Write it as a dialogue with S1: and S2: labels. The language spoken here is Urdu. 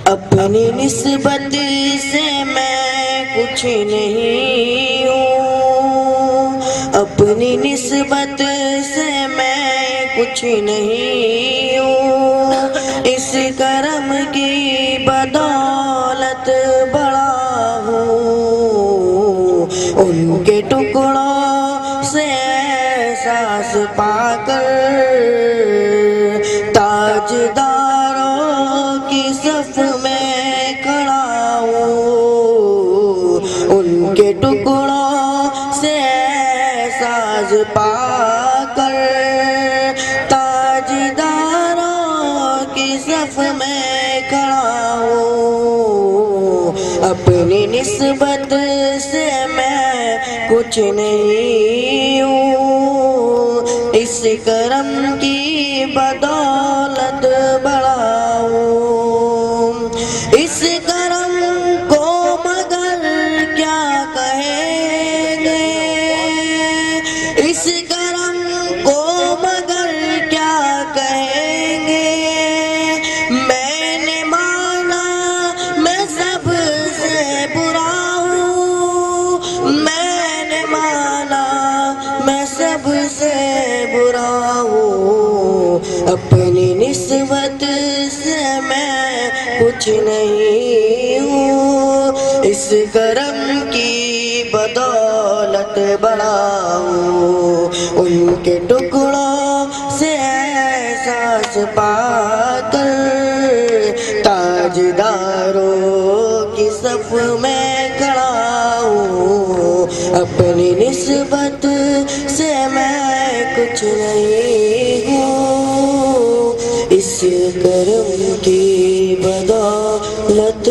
S1: اپنی نسبت سے میں کچھ نہیں ہوں، اپنی نسبت سے میں کچھ نہیں ہوں، اس کرم کی بدولت بڑا ہوں، ان کے ٹکڑوں سے احساس پا کر تاجداروں کی صف میں کھڑا ہوں، ان کے ٹکڑوں سے احساس پا کر تاجداروں کی صف میں کھڑا ہوں، اپنی نسبت سے میں کچھ نہیں ہوں، اس کرم کی بدولت بڑا ہوں، اس کرم کو مگر کیا کہیں گے، اس کرم کو مگر کیا کہیں گے، میں نے مانا میں سب سے برا ہوں، میں نے مانا میں سب سے برا ہوں، اپنی نسبت سے میں کچھ نہیں ہوں، اس کرم کی بدولت بڑا ہوں، ان کے ٹکڑوں سے احساس پا کر تاجداروں کی صف میں کھڑا ہوں، اپنی نسبت سے میں کچھ نہیں ہوں، اس کرم کی بدولت